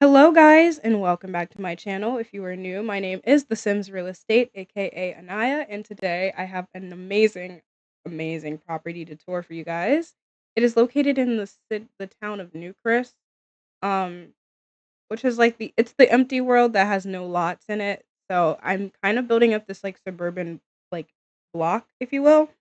Hello, guys, and welcome back to my channel. If you are new, my name is The Sims Real Estate, aka Anaya, and today I have an amazing property to tour for you guys. It is located in the town of Newcrest, um, which is like it's the empty world that has no lots in it. So I'm kind of building up this like suburban like block, if you will.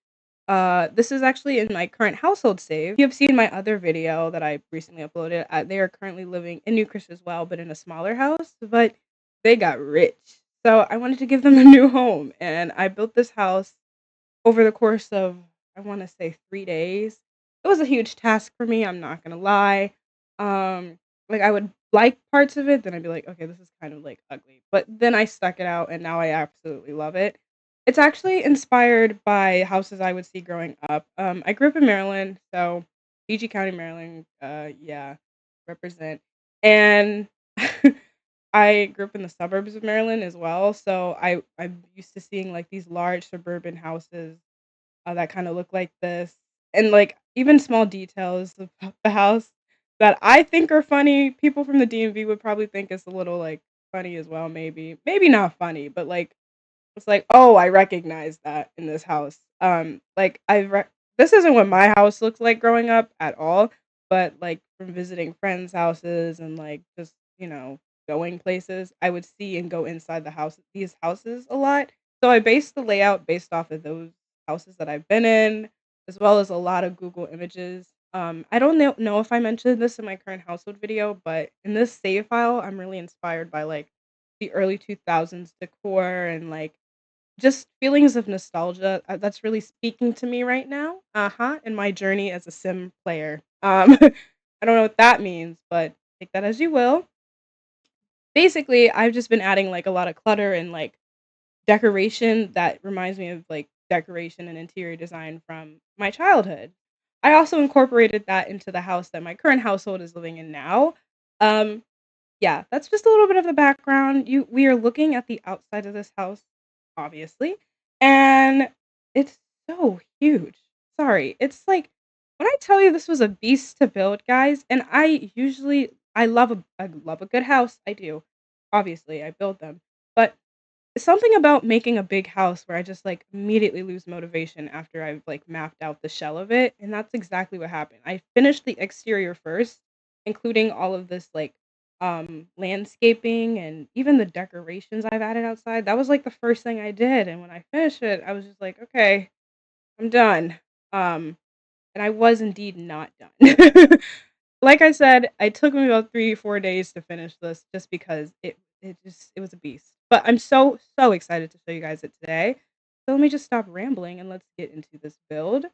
This is actually in my current household save. You have seen my other video that I recently uploaded. They are currently living in Newcrest as well, but in a smaller house. But they got rich, so I wanted to give them a new home, and I built this house over the course of, I want to say, 3 days. It was a huge task for me. I'm not gonna lie. Like I would like parts of it, then I'd be like, okay, this is kind of like ugly. But then I stuck it out, and now I absolutely love it. It's actually inspired by houses I would see growing up. I grew up in Maryland, so PG County, Maryland. Yeah, represent. And I grew up in the suburbs of Maryland as well, so I'm used to seeing like these large suburban houses that kinda look like this, and, like, even small details about the house that I think are funny, people from the DMV would probably think it's a little, like, funny as well, maybe. Maybe not funny, but, like, it's like, "Oh, I recognize that in this house." Like, this isn't what my house looks like growing up at all, but, like, from visiting friends' houses and, like, just, going places, I would see and go inside these houses a lot. So I based the layout based off of those houses that I've been in, as well as a lot of Google Images. I don't know if I mentioned this in my current household video, but in this save file, I'm really inspired by, like, the early 2000s decor and, like, just feelings of nostalgia, that's really speaking to me right now, in my journey as a sim player. I don't know what that means, but take that as you will. Basically, I've just been adding, like, a lot of clutter and, like, decoration that reminds me of, like, decoration and interior design from my childhood. I also incorporated that into the house that my current household is living in now. Um, yeah, that's just a little bit of the background. You We are looking at the outside of this house, obviously, and it's so huge. Sorry, it's like when I tell you this was a beast to build, guys, and I love a good house. I do. Obviously, I build them. But something about making a big house where I just, like, immediately lose motivation after I've, like, mapped out the shell of it, and that's exactly what happened. I finished the exterior first, including all of this, like, landscaping and even the decorations I've added outside. That was, like, the first thing I did, and when I finished it, I was just like, "Okay, I'm done." Um, and I was indeed not done. Like I said, it took me about 3, 4 days to finish this just because it was a beast. But I'm so excited to show you guys it today. So let me just stop rambling and let's get into this build.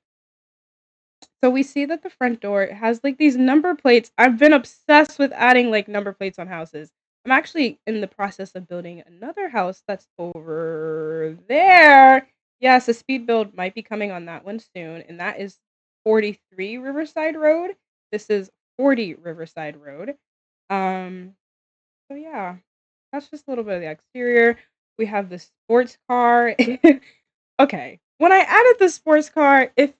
So we see that the front door has like these number plates. I've been obsessed with adding like number plates on houses. I'm actually in the process of building another house that's over there. Yes, a speed build might be coming on that one soon, and that is 43 Riverside Road. This is 40 Riverside Road. Um, so yeah, that's just a little bit of the exterior. We have the sports car. Okay, when I added the sports car, if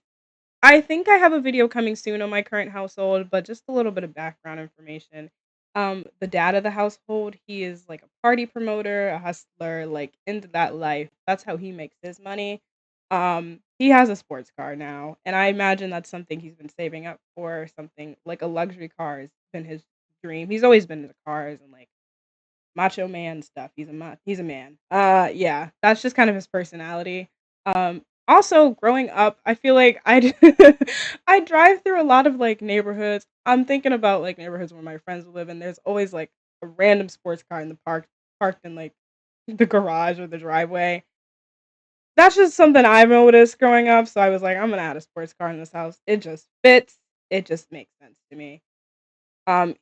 I think I have a video coming soon on my current household, but just a little bit of background information. The dad of the household, he is like a party promoter, a hustler, like into that life. That's how he makes his money. He has a sports car now, and I imagine that's something he's been saving up for, something like a luxury car has been his dream. He's always been into cars and like macho man stuff. He's a man. Yeah, that's just kind of his personality. Also growing up, I feel like I drive through a lot of like neighborhoods. I'm thinking about like neighborhoods where my friends live, and there's always like a random sports car in the parked in like the garage or the driveway. That's just something I've noticed growing up, so I was like, I'm gonna add a sports car in this house. It just fits. It just makes sense to me.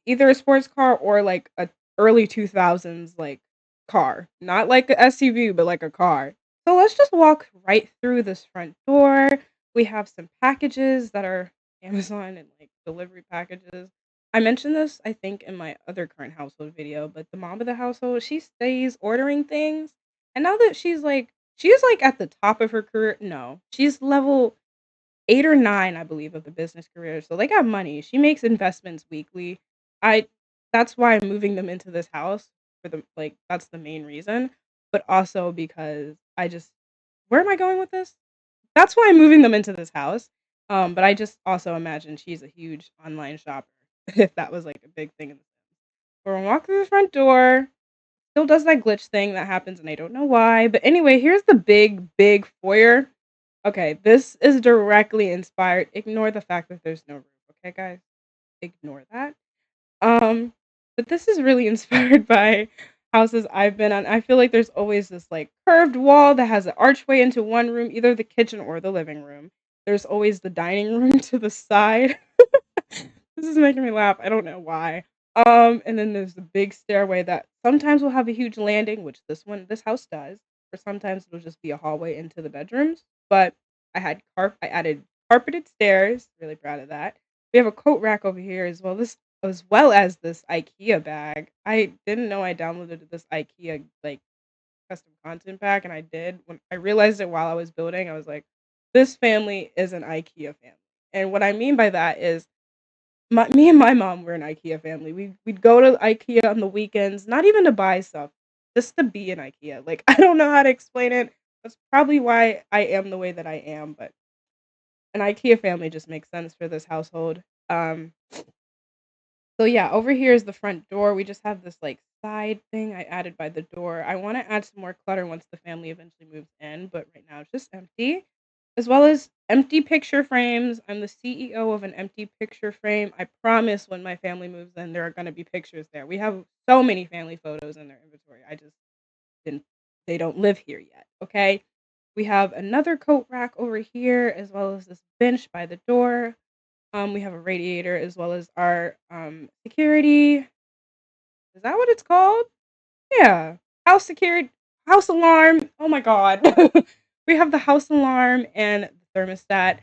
Either a sports car or like a early 2000s like car. Not like a SUV, but like a car. So let's just walk right through this front door. We have some packages that are Amazon and like delivery packages. I mentioned this, I think, in my other current household video, but the mom of the household, she stays ordering things. And now that she's like at the top of her career. No, she's level 8 or 9, I believe, of the business career, so they got money. She makes investments weekly. I that's why I'm moving them into this house for the like, that's the main reason, but also because I just where am I going with this? That's why I'm moving them into this house, but I just also imagine she's a huge online shopper, if that was, like, a big thing in the we're gonna walk through the front door, still does that glitch thing that happens, and I don't know why, but anyway, here's the big, big foyer. Okay, this is directly inspired ignore the fact that there's no roof, okay, guys? Ignore that. Um, but this is really inspired by houses I've been on. I feel like there's always this, like, curved wall that has an archway into one room, either the kitchen or the living room. There's always the dining room to the side. This is making me laugh, I don't know why. And then there's the big stairway that sometimes will have a huge landing, which this house does, or sometimes it'll just be a hallway into the bedrooms, but I added carpeted stairs, really proud of that. We have a coat rack over here as well as this IKEA bag. I didn't know I downloaded this IKEA, like, custom content pack, and I did. When I realized it while I was building, I was like, "This family is an IKEA family." And what I mean by that is my me and my mom were an IKEA family. We'd go to IKEA on the weekends, not even to buy stuff, just to be in IKEA. Like, I don't know how to explain it. That's probably why I am the way that I am, but an IKEA family just makes sense for this household. Um, so yeah, over here is the front door. We just have this like side thing I added by the door. I want to add some more clutter once the family eventually moves in, but right now it's just empty. As well as empty picture frames. I'm the CEO of an empty picture frame. I promise when my family moves in, there are going to be pictures there. We have so many family photos in their inventory. I just didn't, they don't live here yet. Okay. We have another coat rack over here, as well as this bench by the door. We have a radiator as well as our, security is that what it's called? Yeah. House security house alarm. Oh my god. We have the house alarm and the thermostat.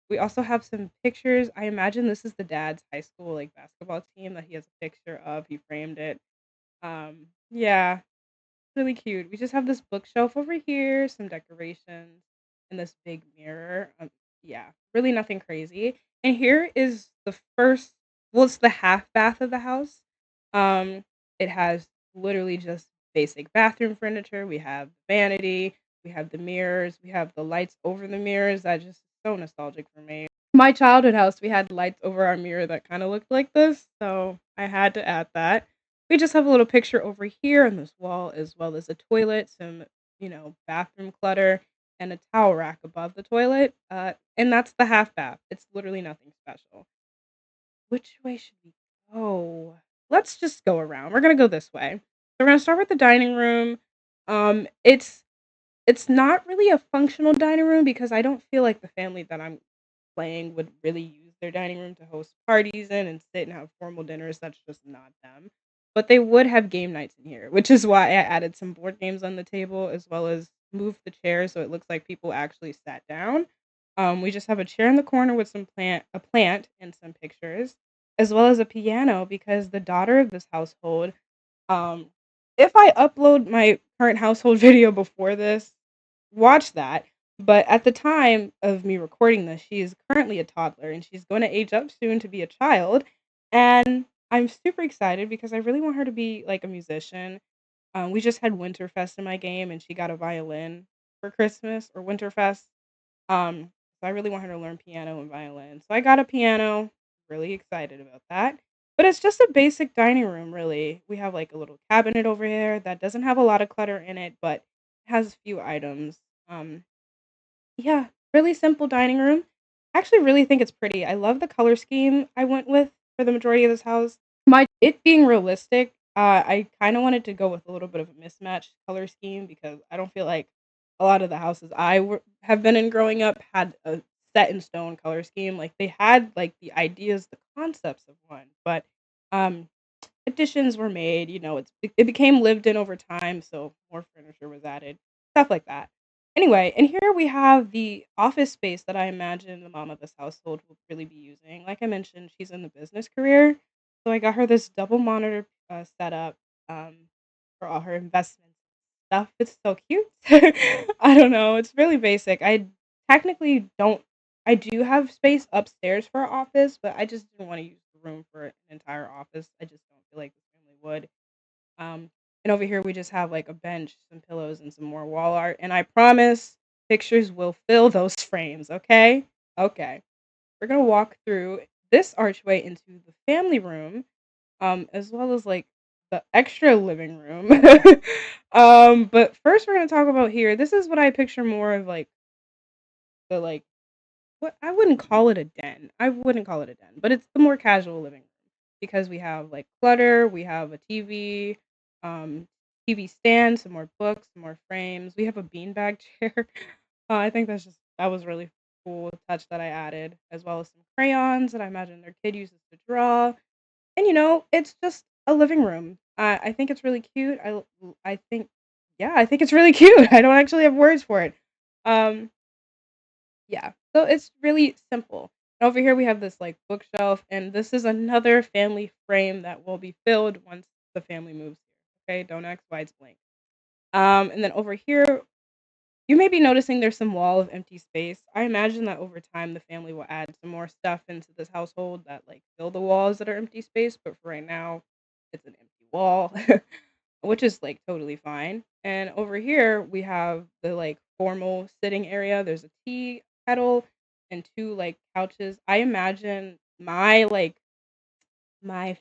We also have some pictures. I imagine this is the dad's high school, like, basketball team that he has a picture of. He framed it. Yeah. Really cute. We just have this bookshelf over here, some decorations, and this big mirror. Yeah, really nothing crazy. And here is the first, well, it's the half bath of the house. Um, it has literally just basic bathroom furniture. We have vanity, we have the mirrors, we have the lights over the mirrors. That just so nostalgic for me. My childhood house, we had lights over our mirror that kinda looked like this, so I had to add that. We just have a little picture over here on this wall, as well as a toilet, some, bathroom clutter, and a towel rack above the toilet, and that's the half bath. It's literally nothing special. Which way should we go? Let's just go around. We're gonna go this way. So we're gonna start with the dining room. Um, it's it's not really a functional dining room because I don't feel like the family that I'm playing would really use their dining room to host parties in and sit and have formal dinners. That's just not them. But they would have game nights in here, which is why I added some board games on the table as well as moved the chairs so it looks like people actually sat down. We just have a chair in the corner with a plant and some pictures, as well as a piano because the daughter of this household, um, if I upload my current household video before this, watch that. But at the time of me recording this, she is currently a toddler and she's going to age up soon to be a child. And I'm super excited because I really want her to be like a musician. We just had Winterfest in my game and she got a violin for Christmas or Winterfest. So I really want her to learn piano and violin. So I got a piano, really excited about that. But it's just a basic dining room, really. We have like a little cabinet over here that doesn't have a lot of clutter in it, but has a few items. Um, yeah, really simple dining room. I actually really think it's pretty. I love the color scheme I went with for the majority of this house. My it being realistic, I kinda wanted to go with a little bit of a mismatched color scheme because I don't feel like a lot of the houses have been in growing up had a set in stone color scheme. Like, they had, like, the ideas, the concepts of one, but, um, additions were made, it became lived in over time, so more furniture was added, stuff like that. Anyway, and here we have the office space that I imagine the mom of this household will really be using. Like I mentioned, she's in the business career, so I got her this double monitor, setup, um, for all her investments stuff. It's so cute. I don't know, it's really basic. Technically don't I do have space upstairs for our office, but I just didn't wanna use the room for an entire office. I just don't feel like this family would. Um, and over here we just have like a bench, some pillows, and some more wall art. And I promise pictures will fill those frames. Okay, okay. We're gonna walk through this archway into the family room, as well as like the extra living room. But first we're gonna talk about here. This is what I picture more of like the like what I wouldn't call it a den. I wouldn't call it a den, but it's the more casual living room because we have like clutter, we have a TV, um, TV stand, some more books, some more frames. We have a beanbag chair. I think that was really cool touch that I added, as well as some crayons that I imagine their kid uses to draw. And it's just a living room. I think it's really cute. I think, yeah, I think it's really cute. I don't actually have words for it. Um, yeah. So it's really simple. And over here we have this like bookshelf, and this is another family frame that will be filled once the family moves here. Okay, don't ask why it's blank. And then over here, you may be noticing there's some wall of empty space. I imagine that over time the family will add some more stuff into this household that like fill the walls that are empty space, but for right now, it's an empty wall. Which is like totally fine. And over here we have the like formal sitting area. There's a tea kettle and two like couches. I imagine my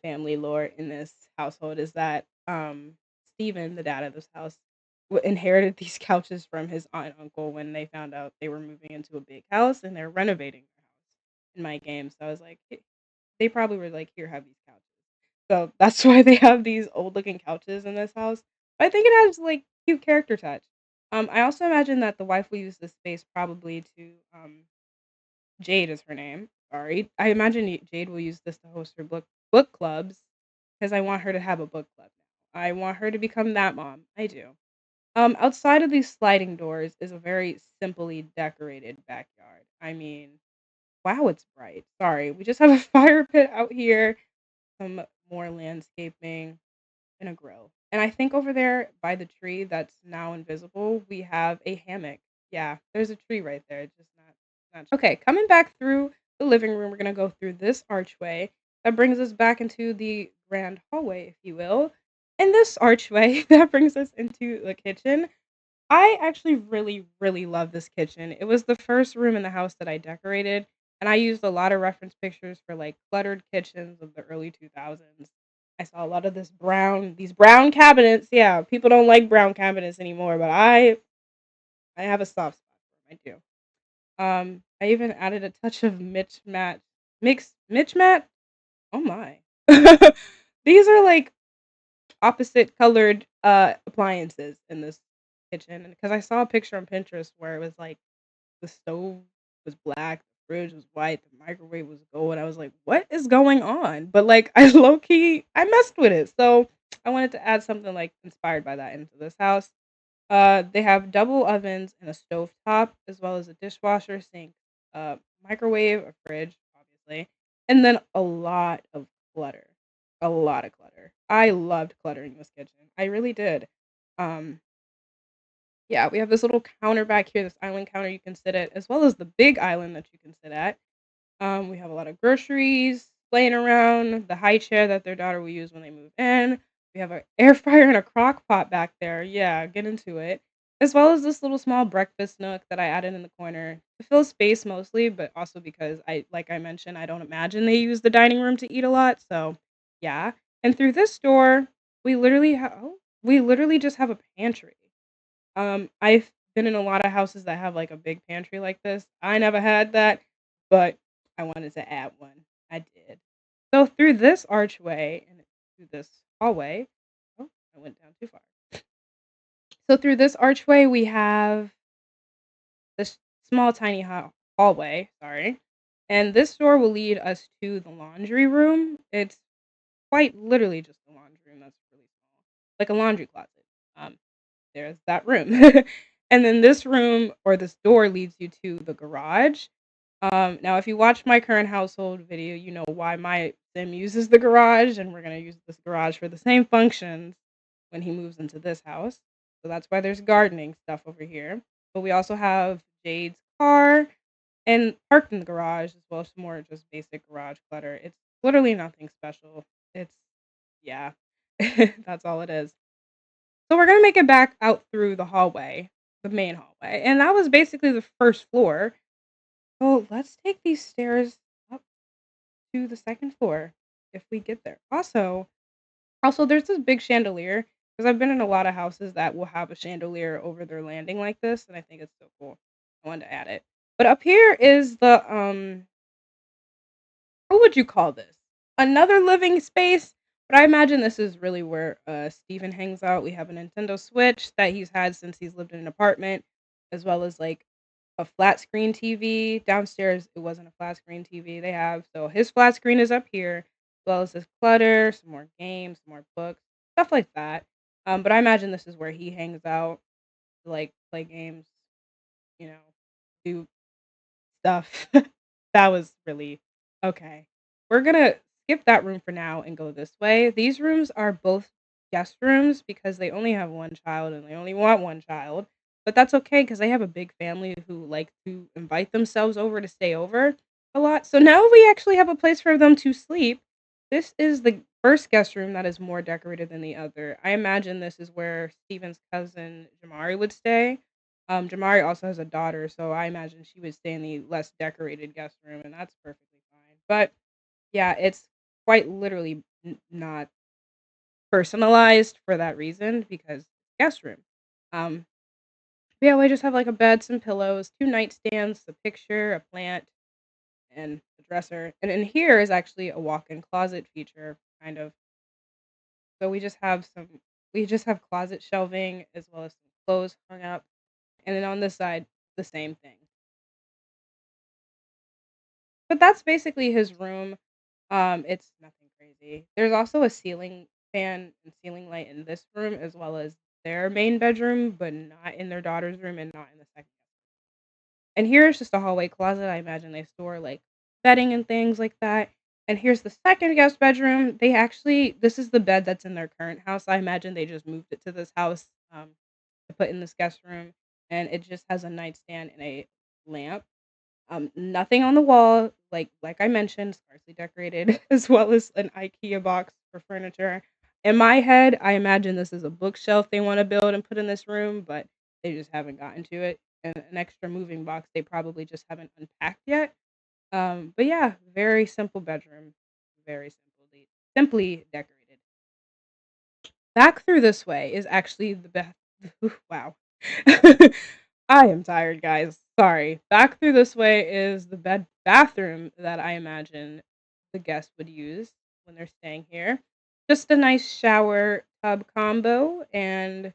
family lore in this household is that Steven, the dad of this house, inherited these couches from his aunt and uncle when they found out they were moving into a big house and they're renovating their house in my game. So I was like, they probably were like, here, have these couches. So that's why they have these old looking couches in this house. But I think it has like cute character touch. I also imagine that the wife will use this space probably to Jade is her name. Sorry, I imagine Jade will use this to host her book clubs because I want her to have a book club now. I want her to become that mom. I do. Outside of these sliding doors is a very simply decorated backyard. I mean, wow, it's bright. Sorry, we just have a fire pit out here, some more landscaping, and a grill. And I think over there by the tree that's now invisible, we have a hammock. Yeah, there's a tree right there. It's just not. Okay, coming back through the living room, we're gonna go through this archway that brings us back into the grand hallway, if you will. And this archway that brings us into the kitchen. I actually really, really love this kitchen. It was the first room in the house that I decorated, and I used a lot of reference pictures for like cluttered kitchens of the early 2000s. I saw a lot of these brown cabinets. Yeah, people don't like brown cabinets anymore, but I have a soft spot for them. I do. I even added a touch of Mitch Matte. Oh my. These are like opposite colored appliances in this kitchen, and because I saw a picture on Pinterest where it was like the stove was black, the fridge was white, the microwave was gold. I was like, what is going on? But like I low key I messed with it. So I wanted to add something like inspired by that into this house. They have double ovens and a stove top, as well as a dishwasher, sink, uh, microwave, a fridge, obviously, and then a lot of clutter. A lot of clutter. I loved cluttering this kitchen. I really did. Um, yeah, we have this little counter back here, this island counter you can sit at, as well as the big island that you can sit at. We have a lot of groceries laying around, the high chair that their daughter will use when they move in. We have an air fryer and a crock pot back there. Yeah, get into it. As well as this little small breakfast nook that I added in the corner to fill space mostly, but also because like I mentioned, I don't imagine they use the dining room to eat a lot. So, yeah. And through this door, we literally just have a pantry. I've been in a lot of houses that have, like, a big pantry like this. I never had that, but I wanted to add one. I did. So through this archway and through this hallway oh, I went down too far. So through this archway, we have this small, tiny hallway, sorry, and this door will lead us to the laundry room. It's quite literally just a laundry room that's really small, like a laundry closet. Um There's that room. And then this room or this door leads you to the garage. Now if you watch my current household video, you know why my sim uses the garage, and we're gonna use this garage for the same functions when he moves into this house. So that's why there's gardening stuff over here. But we also have Jade's car. and parked in the garage as well as some more just basic garage clutter. It's literally nothing special. It's yeah, that's all it is. So we're gonna make it back out through the hallway, the main hallway, and that was basically the first floor. So let's take these stairs up to the second floor if we get there. Also, there's this big chandelier because I've been in a lot of houses that will have a chandelier over their landing like this, and I think it's so cool. I wanted to add it. But up here is the what would you call this? Another living space, but I imagine this is really where Steven hangs out. We have a Nintendo Switch that he's had since he's lived in an apartment, as well as like a flat screen TV. Downstairs, it wasn't a flat screen TV they have. So his flat screen is up here, as well as his clutter, some more games, some more books, stuff like that. But I imagine this is where he hangs out, to, like play games, you know, do stuff. That was really okay. We're gonna skip that room for now and go this way. These rooms are both guest rooms because they only have one child and they only want one child. But that's okay because they have a big family who like to invite themselves over to stay over a lot. So now we actually have a place for them to sleep. This is the first guest room that is more decorated than the other. I imagine this is where Steven's cousin Jamari would stay. Jamari also has a daughter, so I imagine she would stay in the less decorated guest room, and that's perfectly fine. But yeah, it's quite literally not personalized for that reason because guest room. Um, yeah, we just have like a bed, some pillows, two nightstands, a picture, a plant, and a dresser. And in here is actually a walk-in closet feature, kind of. So we just have closet shelving as well as some clothes hung up, and then on this side, the same thing. But that's basically his room. It's nothing crazy. There's also a ceiling fan and ceiling light in this room as well as their main bedroom, but not in their daughter's room and not in the second. And here's just a hallway closet. I imagine they store like bedding and things like that. And here's the second guest bedroom. This is the bed that's in their current house. I imagine they just moved it to this house to put in this guest room. And it just has a nightstand and a lamp. Nothing on the wall, like I mentioned, sparsely decorated, as well as an IKEA box for furniture. In my head, I imagine this is a bookshelf they want to build and put in this room, but they just haven't gotten to it. And an extra moving box they probably just haven't unpacked yet. But yeah, very simple bedroom, very simply decorated. Back through this way is actually the bath. Wow. I am tired, guys. Sorry. Back through this way is the bathroom that I imagine the guests would use when they're staying here. Just a nice shower tub combo and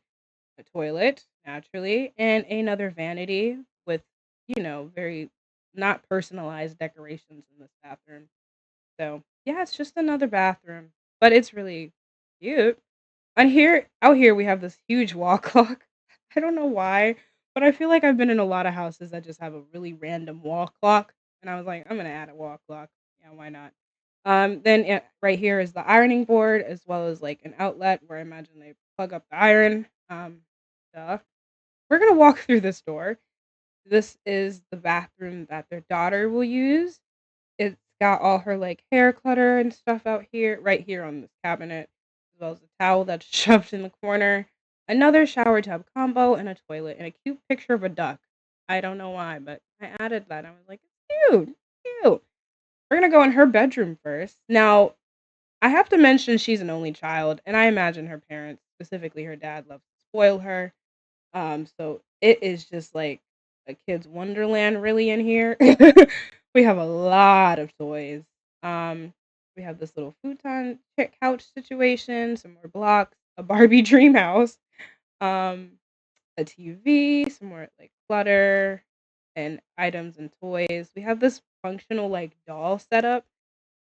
a toilet, naturally, and another vanity with, very not personalized decorations in this bathroom. So, yeah, it's just another bathroom, but it's really cute. Out here, we have this huge wall clock. I don't know why, but I feel like I've been in a lot of houses that just have a really random wall clock, and I was like, "I'm gonna add a wall clock. Yeah, why not?" Then right here is the ironing board as well as, like, an outlet where I imagine they plug up the iron, stuff. We're gonna walk through this door. This is the bathroom that their daughter will use. It's got all her, like, hair clutter and stuff out here right here on this cabinet, as well as a towel that's shoved in the corner, another shower tub combo, and a toilet, and a cute picture of a duck. I don't know why, but I added that. I was like, "It's cute, cute." We're gonna go in her bedroom first. Now, I have to mention she's an only child, and I imagine her parents, specifically her dad, loves to spoil her. So it is just like a kid's wonderland really in here. We have a lot of toys. Um, we have this little futon couch situation, some more blocks, a Barbie dream house, um, a TV, some more like clutter and items and toys. We have this functional like doll setup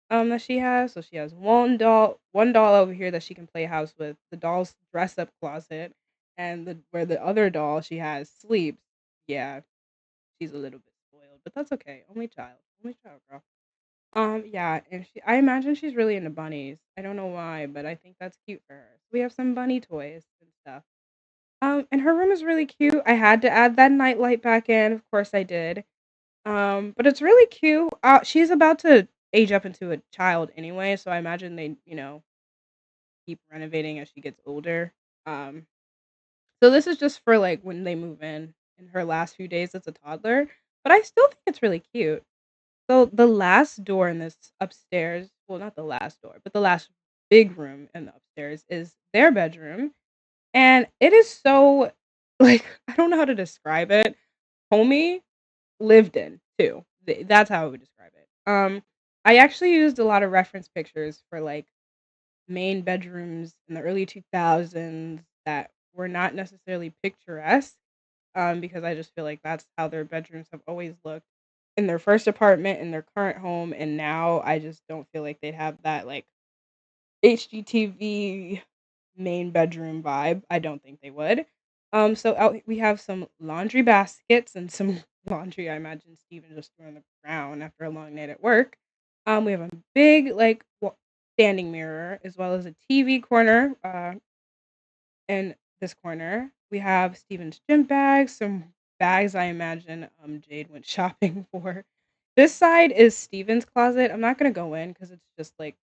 that she has. So she has one doll over here that she can play house with, the doll's dress up closet, and the where the other doll she has sleeps. Yeah, she's a little bit spoiled, but that's okay. Only child, girl. Yeah, and I imagine she's really into bunnies. I don't know why, but I think that's cute for her. So we have some bunny toys and stuff. And her room is really cute. I had to add that nightlight back in. Of course I did. But it's really cute. She's about to age up into a child anyway, so I imagine they, keep renovating as she gets older. Um, so this is just for like when they move in her last few days as a toddler. But I still think it's really cute. So the last door in this upstairs, well, not the last door, but the last big room in the upstairs is their bedroom. And it is so like I don't know how to describe it. Homey lived in too. That's how I would describe it. I actually used a lot of reference pictures for like main bedrooms in the early 2000s that were not necessarily picturesque, because I just feel like that's how their bedrooms have always looked in their first apartment, in their current home, and now I just don't feel like they'd have that like HGTV main bedroom vibe. I don't think they would. So out we have some laundry baskets and some laundry I imagine Steven just threw on the ground after a long night at work. We have a big like standing mirror as well as a TV corner. In this corner, we have Steven's gym bags, some bags I imagine Jade went shopping for. This side is Steven's closet. I'm not gonna go in because it's just like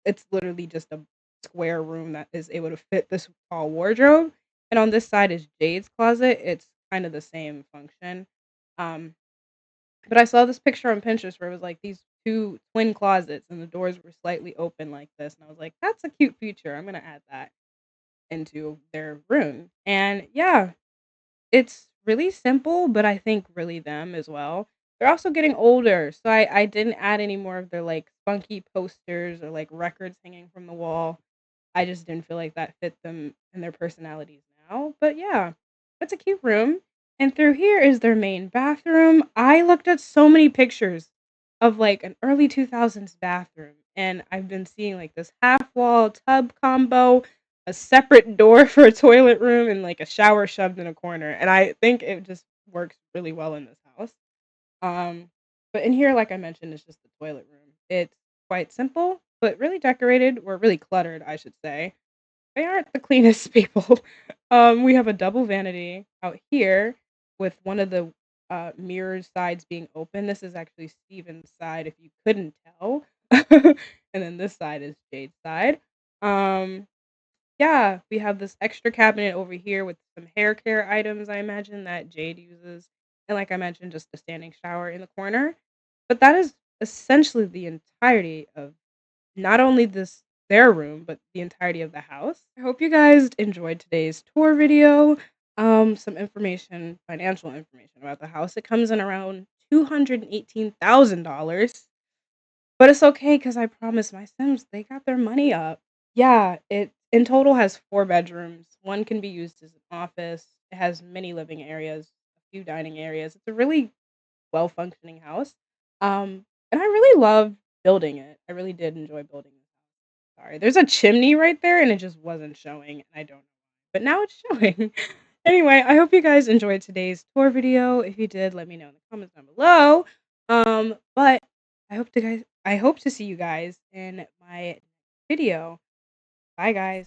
it's literally just a square room that is able to fit this tall wardrobe. And on this side is Jade's closet. It's kind of the same function. Um, but I saw this picture on Pinterest where it was like these two twin closets and the doors were slightly open like this. And I was like, that's a cute feature. I'm gonna add that into their room. And yeah, it's really simple, but I think really them as well. They're also getting older, so I didn't add any more of their like funky posters or like records hanging from the wall. I just didn't feel like that fit them and their personalities now. But yeah, it's a cute room. And through here is their main bathroom. I looked at so many pictures of like an early 2000s bathroom, and I've been seeing like this half wall tub combo, a separate door for a toilet room, and like a shower shoved in a corner. And I think it just works really well in this house. Um, but in here, like I mentioned, it's just the toilet room. It's quite simple, but really decorated or really cluttered, I should say. They aren't the cleanest people. We have a double vanity out here with one of the mirror sides being open. This is actually Steven's side, if you couldn't tell. And then this side is Jade's side. Um, yeah, we have this extra cabinet over here with some hair care items, I imagine, that Jade uses. And like I mentioned, just a standing shower in the corner. But that is essentially the entirety of not only this their room, but the entirety of the house. I hope you guys enjoyed today's tour video. Some information, financial information about the house. It comes in around $218,000. But it's okay because I promise my Sims they got their money up. Yeah, it in total has 4 bedrooms. One can be used as an office. It has many living areas, a few dining areas. It's a really well-functioning house. And I really love building it. I really did enjoy building this house. Sorry, there's a chimney right there, and it just wasn't showing, and I don't know why, but now it's showing. Anyway, I hope you guys enjoyed today's tour video. If you did, let me know in the comments down below. But I hope to see you guys in my video. Bye, guys.